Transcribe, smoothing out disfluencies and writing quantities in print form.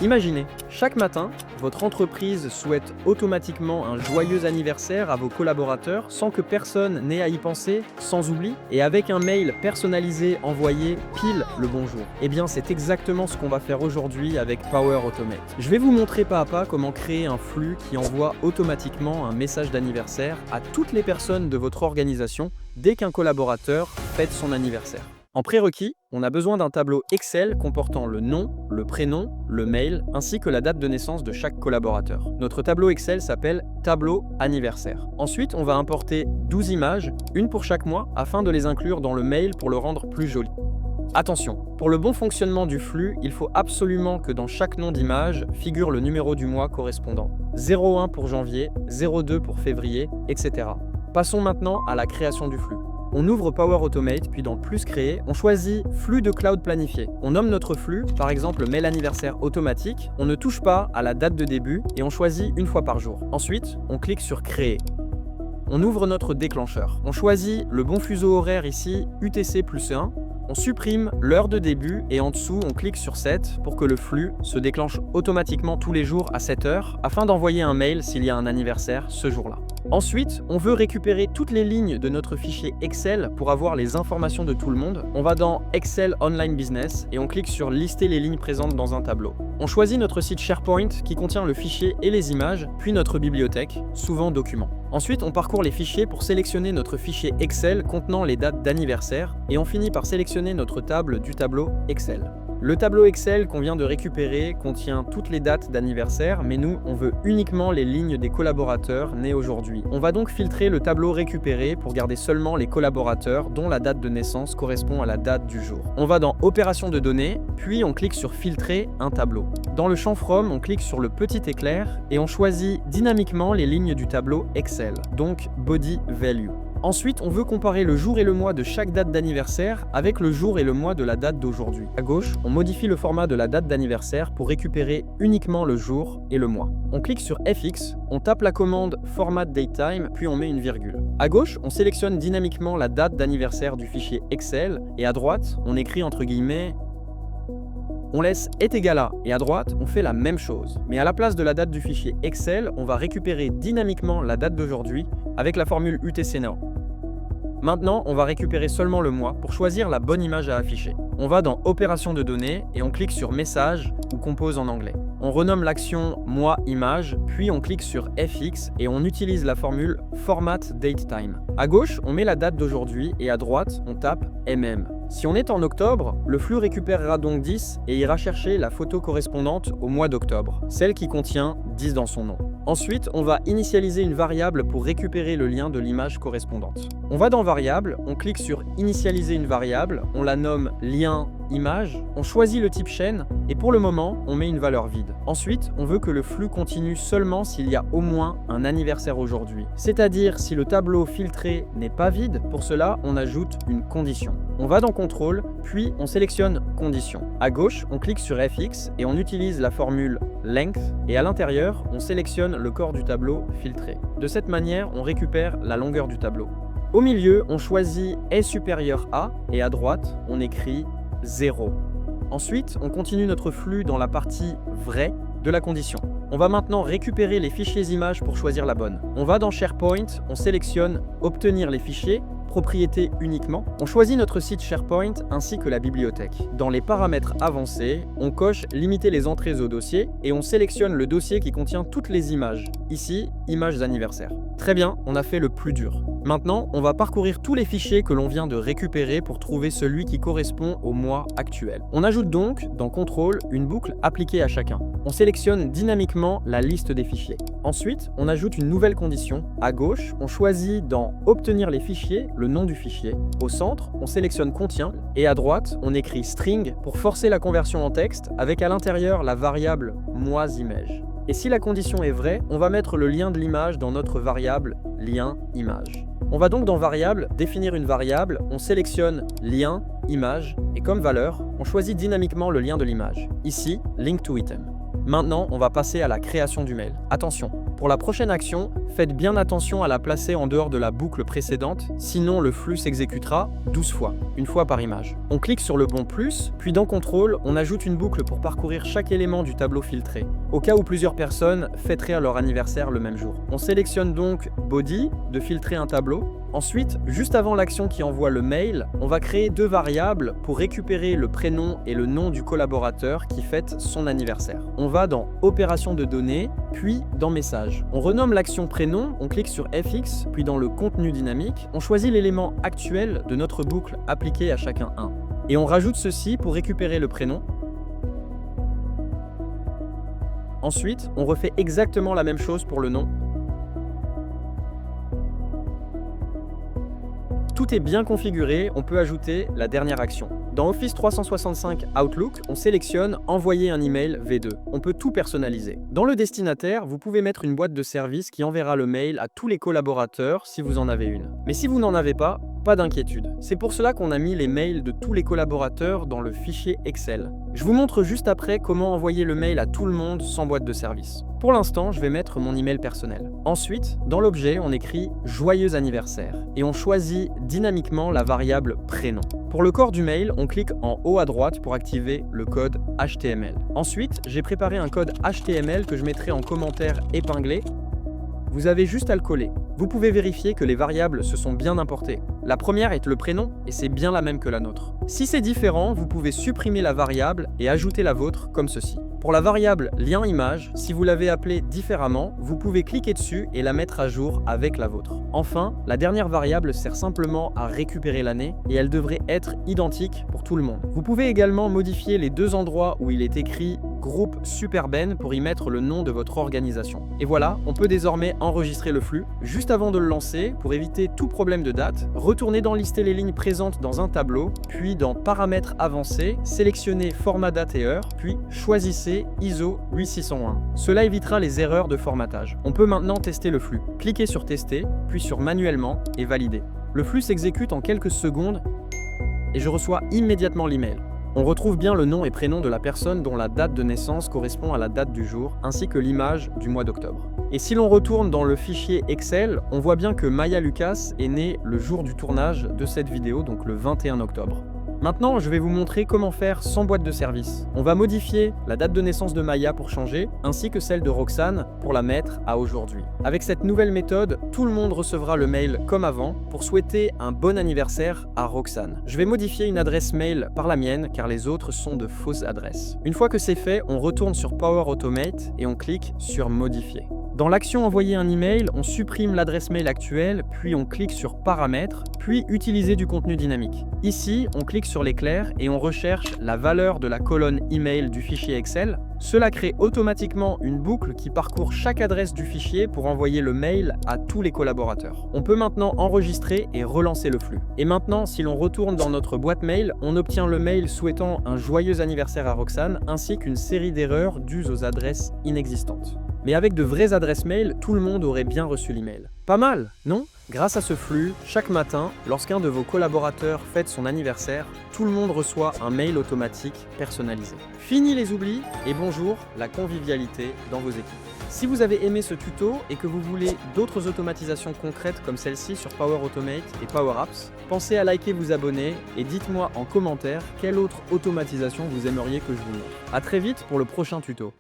Imaginez, chaque matin, votre entreprise souhaite automatiquement un joyeux anniversaire à vos collaborateurs sans que personne n'ait à y penser, sans oubli, et avec un mail personnalisé envoyé pile le bonjour. Eh bien, c'est exactement ce qu'on va faire aujourd'hui avec Power Automate. Je vais vous montrer pas à pas comment créer un flux qui envoie automatiquement un message d'anniversaire à toutes les personnes de votre organisation dès qu'un collaborateur fête son anniversaire. En prérequis, on a besoin d'un tableau Excel comportant le nom, le prénom, le mail, ainsi que la date de naissance de chaque collaborateur. Notre tableau Excel s'appelle Tableau Anniversaire. Ensuite, on va importer 12 images, une pour chaque mois, afin de les inclure dans le mail pour le rendre plus joli. Attention, pour le bon fonctionnement du flux, il faut absolument que dans chaque nom d'image figure le numéro du mois correspondant. 01 pour janvier, 02 pour février, etc. Passons maintenant à la création du flux. On ouvre Power Automate, puis dans Plus créer, on choisit Flux de cloud planifié. On nomme notre flux, par exemple mail anniversaire automatique, on ne touche pas à la date de début et on choisit une fois par jour. Ensuite, on clique sur Créer. On ouvre notre déclencheur. On choisit le bon fuseau horaire ici, UTC plus 1. On supprime l'heure de début et en dessous, on clique sur Set pour que le flux se déclenche automatiquement tous les jours à 7 heures afin d'envoyer un mail s'il y a un anniversaire ce jour-là. Ensuite, on veut récupérer toutes les lignes de notre fichier Excel pour avoir les informations de tout le monde. On va dans Excel Online Business et on clique sur Lister les lignes présentes dans un tableau. On choisit notre site SharePoint qui contient le fichier et les images, puis notre bibliothèque, souvent documents. Ensuite, on parcourt les fichiers pour sélectionner notre fichier Excel contenant les dates d'anniversaire et on finit par sélectionner notre table du tableau Excel. Le tableau Excel qu'on vient de récupérer contient toutes les dates d'anniversaire, mais nous, on veut uniquement les lignes des collaborateurs nés aujourd'hui. On va donc filtrer le tableau récupéré pour garder seulement les collaborateurs dont la date de naissance correspond à la date du jour. On va dans Opération de données, puis on clique sur Filtrer un tableau. Dans le champ From, on clique sur le petit éclair et on choisit dynamiquement les lignes du tableau Excel, donc Body Value. Ensuite, on veut comparer le jour et le mois de chaque date d'anniversaire avec le jour et le mois de la date d'aujourd'hui. À gauche, on modifie le format de la date d'anniversaire pour récupérer uniquement le jour et le mois. On clique sur FX, on tape la commande Format Datetime, puis on met une virgule. À gauche, on sélectionne dynamiquement la date d'anniversaire du fichier Excel et à droite, on écrit entre guillemets on laisse est égal à, et à droite, on fait la même chose. Mais à la place de la date du fichier Excel, on va récupérer dynamiquement la date d'aujourd'hui avec la formule UTC-NOW. Maintenant, on va récupérer seulement le mois pour choisir la bonne image à afficher. On va dans Opération de données et on clique sur Message ou Compose en anglais. On renomme l'action Mois Image, puis on clique sur FX et on utilise la formule Format Datetime. À gauche, on met la date d'aujourd'hui et à droite, on tape MM. Si on est en octobre, le flux récupérera donc 10 et ira chercher la photo correspondante au mois d'octobre, celle qui contient 10 dans son nom. Ensuite, on va initialiser une variable pour récupérer le lien de l'image correspondante. On va dans Variable, on clique sur Initialiser une variable, on la nomme Lien Image, on choisit le type chaîne et pour le moment, on met une valeur vide. Ensuite, on veut que le flux continue seulement s'il y a au moins un anniversaire aujourd'hui. C'est-à-dire si le tableau filtré n'est pas vide, pour cela, on ajoute une condition. On va dans Contrôle, puis on sélectionne Condition. À gauche, on clique sur FX et on utilise la formule Length et à l'intérieur, on sélectionne le corps du tableau filtré. De cette manière, on récupère la longueur du tableau. Au milieu, on choisit est supérieur à et à droite, on écrit 0. Ensuite, on continue notre flux dans la partie Vrai de la condition. On va maintenant récupérer les fichiers images pour choisir la bonne. On va dans SharePoint, on sélectionne Obtenir les fichiers, Propriétés uniquement. On choisit notre site SharePoint ainsi que la bibliothèque. Dans les paramètres avancés, on coche Limiter les entrées au dossier et on sélectionne le dossier qui contient toutes les images. Ici, images anniversaires. Très bien, on a fait le plus dur. Maintenant, on va parcourir tous les fichiers que l'on vient de récupérer pour trouver celui qui correspond au mois actuel. On ajoute donc, dans Contrôle, une boucle appliquée à chacun. On sélectionne dynamiquement la liste des fichiers. Ensuite, on ajoute une nouvelle condition. À gauche, on choisit dans Obtenir les fichiers, le nom du fichier. Au centre, on sélectionne Contient et à droite, on écrit String pour forcer la conversion en texte avec à l'intérieur la variable mois-image. Et si la condition est vraie, on va mettre le lien de l'image dans notre variable lien image. On va donc dans Variable, définir une variable, on sélectionne Lien, Image, et comme valeur, on choisit dynamiquement le lien de l'image. Ici, Link to Item. Maintenant, on va passer à la création du mail. Attention, Pour la prochaine action, faites bien attention à la placer en dehors de la boucle précédente, sinon le flux s'exécutera 12 fois, une fois par image. On clique sur le bon plus, puis dans Contrôle, on ajoute une boucle pour parcourir chaque élément du tableau filtré. Au cas où plusieurs personnes fêteraient leur anniversaire le même jour. On sélectionne donc Body, de filtrer un tableau. Ensuite, juste avant l'action qui envoie le mail, on va créer deux variables pour récupérer le prénom et le nom du collaborateur qui fête son anniversaire. On va dans Opération de données, puis dans Messages. On renomme l'action prénom, on clique sur FX, puis dans le contenu dynamique, on choisit l'élément actuel de notre boucle appliquée à chacun 1. Et on rajoute ceci pour récupérer le prénom. Ensuite, on refait exactement la même chose pour le nom. Tout est bien configuré, on peut ajouter la dernière action. Dans Office 365 Outlook, on sélectionne Envoyer un email V2. On peut tout personnaliser. Dans le destinataire, vous pouvez mettre une boîte de service qui enverra le mail à tous les collaborateurs si vous en avez une. Mais si vous n'en avez pas d'inquiétude. C'est pour cela qu'on a mis les mails de tous les collaborateurs dans le fichier Excel. Je vous montre juste après comment envoyer le mail à tout le monde sans boîte de service. Pour l'instant, je vais mettre mon email personnel. Ensuite, dans l'objet, on écrit « Joyeux anniversaire » et on choisit dynamiquement la variable « Prénom ». Pour le corps du mail, on clique en haut à droite pour activer le code HTML. Ensuite, j'ai préparé un code HTML que je mettrai en commentaire épinglé. Vous avez juste à le coller. Vous pouvez vérifier que les variables se sont bien importées. La première est le prénom et c'est bien la même que la nôtre. Si c'est différent, vous pouvez supprimer la variable et ajouter la vôtre comme ceci. Pour la variable lien image, si vous l'avez appelée différemment, vous pouvez cliquer dessus et la mettre à jour avec la vôtre. Enfin, la dernière variable sert simplement à récupérer l'année et elle devrait être identique pour tout le monde. Vous pouvez également modifier les deux endroits où il est écrit groupe Superben pour y mettre le nom de votre organisation. Et voilà, on peut désormais enregistrer le flux. Juste avant de le lancer, pour éviter tout problème de date, retournez dans Lister les lignes présentes dans un tableau, puis dans Paramètres avancés, sélectionnez Format date et heure, puis choisissez ISO 8601. Cela évitera les erreurs de formatage. On peut maintenant tester le flux. Cliquez sur Tester, puis sur Manuellement et Valider. Le flux s'exécute en quelques secondes et je reçois immédiatement l'email. On retrouve bien le nom et prénom de la personne dont la date de naissance correspond à la date du jour, ainsi que l'image du mois d'octobre. Et si l'on retourne dans le fichier Excel, on voit bien que Maya Lucas est née le jour du tournage de cette vidéo, donc le 21 octobre. Maintenant, je vais vous montrer comment faire sans boîte de service. On va modifier la date de naissance de Maya pour changer, ainsi que celle de Roxane pour la mettre à aujourd'hui. Avec cette nouvelle méthode, tout le monde recevra le mail comme avant pour souhaiter un bon anniversaire à Roxane. Je vais modifier une adresse mail par la mienne car les autres sont de fausses adresses. Une fois que c'est fait, on retourne sur Power Automate et on clique sur Modifier. Dans l'action Envoyer un email, on supprime l'adresse mail actuelle, puis on clique sur Paramètres, puis Utiliser du contenu dynamique. Ici, on clique sur l'éclair et on recherche la valeur de la colonne email du fichier Excel. Cela crée automatiquement une boucle qui parcourt chaque adresse du fichier pour envoyer le mail à tous les collaborateurs. On peut maintenant enregistrer et relancer le flux. Et maintenant, si l'on retourne dans notre boîte mail, on obtient le mail souhaitant un joyeux anniversaire à Roxane, ainsi qu'une série d'erreurs dues aux adresses inexistantes. Mais avec de vraies adresses mail, tout le monde aurait bien reçu l'email. Pas mal, non? Grâce à ce flux, chaque matin, lorsqu'un de vos collaborateurs fête son anniversaire, tout le monde reçoit un mail automatique personnalisé. Fini les oublis et bonjour la convivialité dans vos équipes. Si vous avez aimé ce tuto et que vous voulez d'autres automatisations concrètes comme celle-ci sur Power Automate et Power Apps, pensez à liker, vous abonner et dites-moi en commentaire quelle autre automatisation vous aimeriez que je vous montre. A très vite pour le prochain tuto.